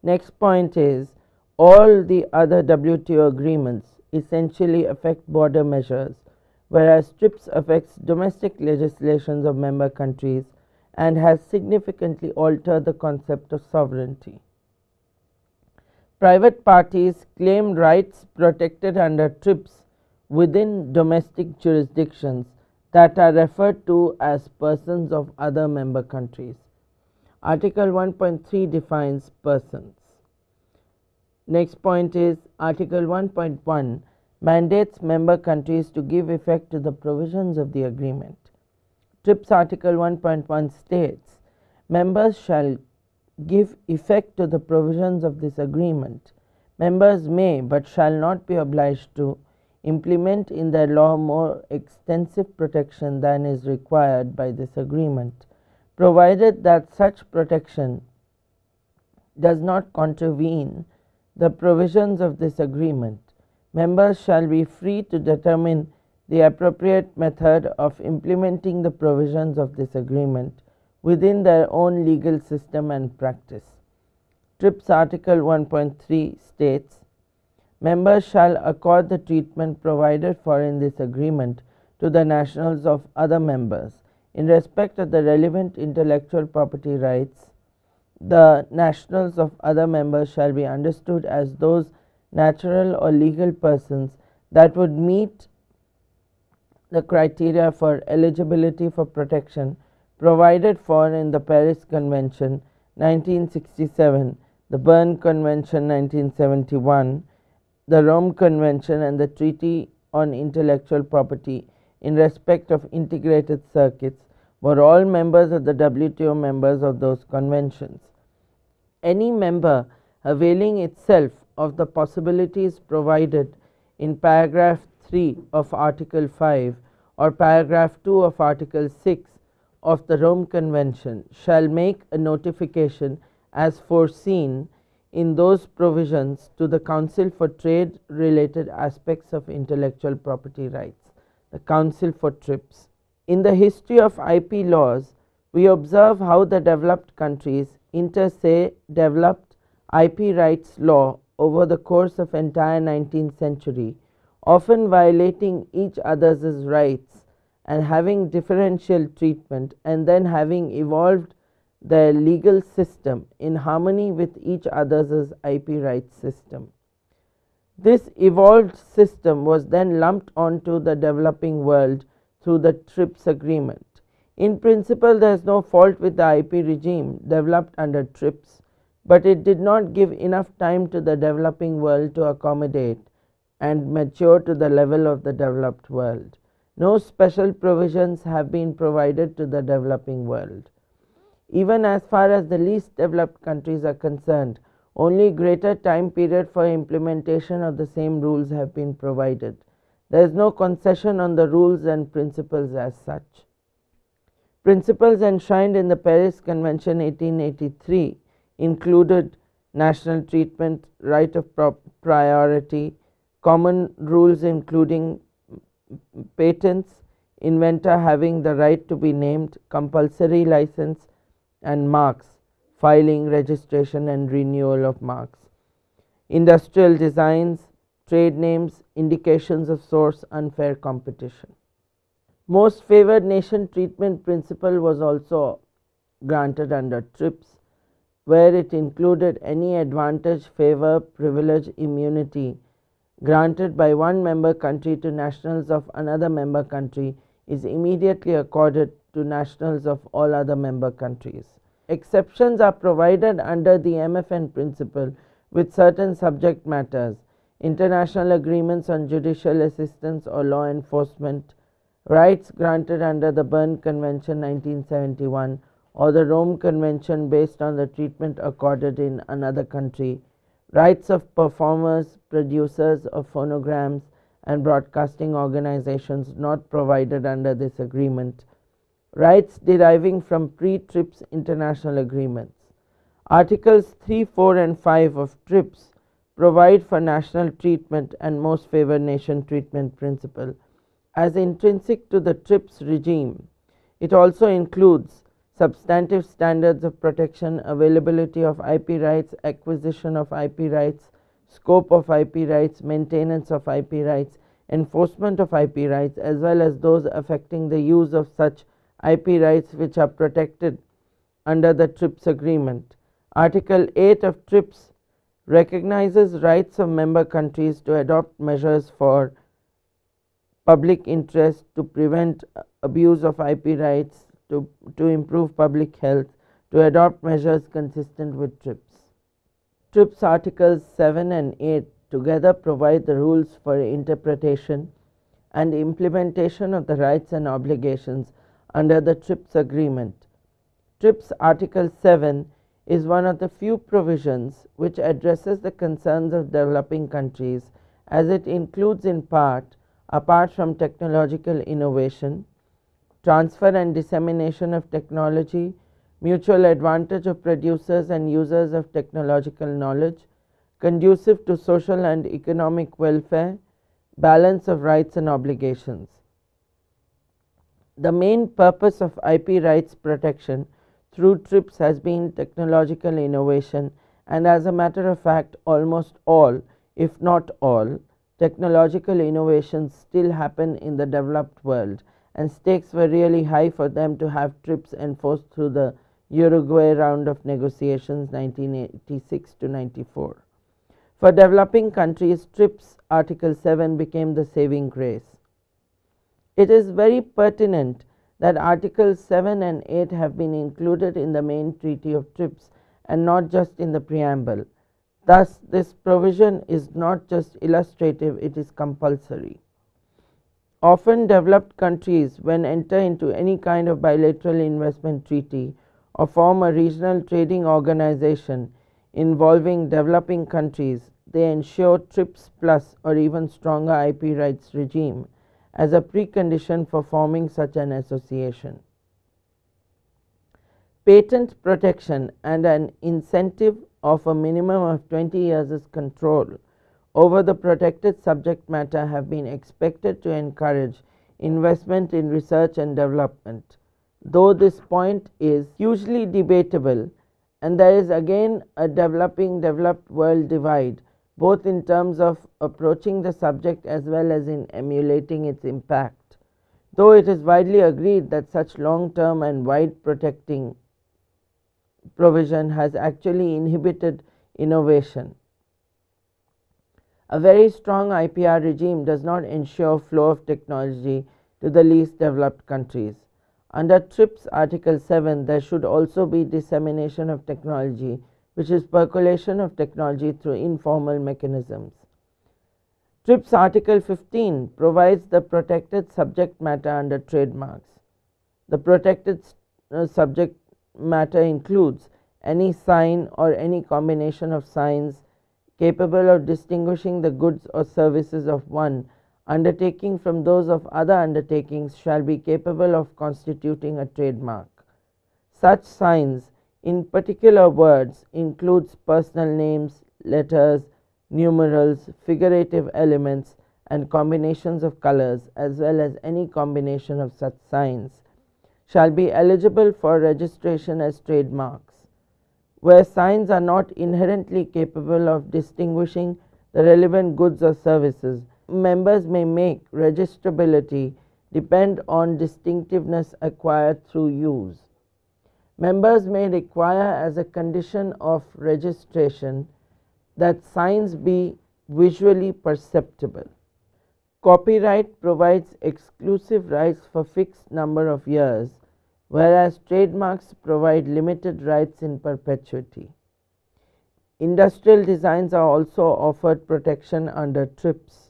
Next point is all the other WTO agreements essentially affect border measures, whereas TRIPS affects domestic legislations of member countries and has significantly altered the concept of sovereignty. Private parties claim rights protected under TRIPS within domestic jurisdictions that are referred to as persons of other member countries. Article 1.3 defines persons. Next point is Article 1.1 mandates member countries to give effect to the provisions of the agreement. TRIPS Article 1.1 states, members shall give effect to the provisions of this agreement. Members may, but shall not be obliged to, implement in their law more extensive protection than is required by this agreement, provided that such protection does not contravene the provisions of this agreement. Members shall be free to determine the appropriate method of implementing the provisions of this agreement within their own legal system and practice. TRIPS Article 1.3 states, members shall accord the treatment provided for in this agreement to the nationals of other members. In respect of the relevant intellectual property rights, the nationals of other members shall be understood as those natural or legal persons that would meet the criteria for eligibility for protection provided for in the Paris Convention 1967, the Berne Convention 1971, the Rome Convention and the Treaty on Intellectual Property in respect of integrated circuits were all members of the WTO members of those conventions. Any member availing itself of the possibilities provided in paragraph 3 of Article 5 or paragraph 2 of Article 6 of the Rome Convention shall make a notification as foreseen in those provisions to the Council for Trade related aspects of intellectual property rights, the Council for TRIPS. In the history of IP laws, we observe how the developed countries inter se developed IP rights law over the course of entire 19th century, often violating each other's rights and having differential treatment, and then having evolved their legal system in harmony with each other's IP rights system. This evolved system was then lumped onto the developing world through the TRIPS agreement. In principle, there is no fault with the IP regime developed under TRIPS, but it did not give enough time to the developing world to accommodate and mature to the level of the developed world. No special provisions have been provided to the developing world. Even as far as the least developed countries are concerned, only greater time period for implementation of the same rules have been provided. There is no concession on the rules and principles as such. Principles enshrined in the Paris Convention 1883 included national treatment, right of priority, common rules including patents, inventor having the right to be named, compulsory license, and marks, filing, registration and renewal of marks, industrial designs, trade names, indications of source, unfair competition. Most favored nation treatment principle was also granted under TRIPS, where it included any advantage, favor, privilege, immunity granted by one member country to nationals of another member country is immediately accorded to nationals of all other member countries. Exceptions are provided under the MFN principle with certain subject matters: international agreements on judicial assistance or law enforcement, rights granted under the Berne Convention 1971 or the Rome Convention based on the treatment accorded in another country, rights of performers, producers of phonograms and broadcasting organizations not provided under this agreement, rights deriving from pre-TRIPS international agreements. Articles 3, 4 and 5 of TRIPS provide for national treatment and most favored nation treatment principle as intrinsic to the TRIPS regime. It also includes substantive standards of protection, availability of IP rights, acquisition of IP rights, scope of IP rights, maintenance of IP rights, enforcement of IP rights, as well as those affecting the use of such IP rights which are protected under the TRIPS agreement. Article 8 of TRIPS recognizes rights of member countries to adopt measures for public interest, to prevent abuse of IP rights, to improve public health, to adopt measures consistent with TRIPS. TRIPS Articles 7 and 8 together provide the rules for interpretation and implementation of the rights and obligations under the TRIPS agreement. TRIPS Article 7 is one of the few provisions which addresses the concerns of developing countries, as it includes in part, apart from technological innovation, transfer and dissemination of technology, mutual advantage of producers and users of technological knowledge, conducive to social and economic welfare, balance of rights and obligations. The main purpose of IP rights protection through TRIPS has been technological innovation, and as a matter of fact, almost all, if not all, technological innovations still happen in the developed world, and stakes were really high for them to have TRIPS enforced through the Uruguay round of negotiations 1986 to 94. For developing countries, TRIPS Article 7 became the saving grace. It is very pertinent that Articles 7 and 8 have been included in the main treaty of TRIPS and not just in the preamble. Thus, this provision is not just illustrative, it is compulsory. Often developed countries, when enter into any kind of bilateral investment treaty or form a regional trading organization involving developing countries, they ensure TRIPS plus or even stronger IP rights regime as a precondition for forming such an association. Patent protection and an incentive of a minimum of 20 years' control over the protected subject matter have been expected to encourage investment in research and development. Though this point is hugely debatable, and there is again a developed world divide, both in terms of approaching the subject as well as in emulating its impact. Though it is widely agreed that such long-term and wide protecting provision has actually inhibited innovation. A very strong IPR regime does not ensure flow of technology to the least developed countries. Under TRIPS Article 7, there should also be dissemination of technology, which is percolation of technology through informal mechanisms. TRIPS Article 15 provides the protected subject matter under trademarks. The protected subject matter includes any sign or any combination of signs capable of distinguishing the goods or services of one undertaking from those of other undertakings shall be capable of constituting a trademark. Such signs, in particular words, includes personal names, letters, numerals, figurative elements, and combinations of colors, as well as any combination of such signs, shall be eligible for registration as trademarks. Where signs are not inherently capable of distinguishing the relevant goods or services, members may make registrability depend on distinctiveness acquired through use. Members may require as a condition of registration that signs be visually perceptible. Copyright provides exclusive rights for fixed number of years, whereas trademarks provide limited rights in perpetuity. Industrial designs are also offered protection under TRIPS.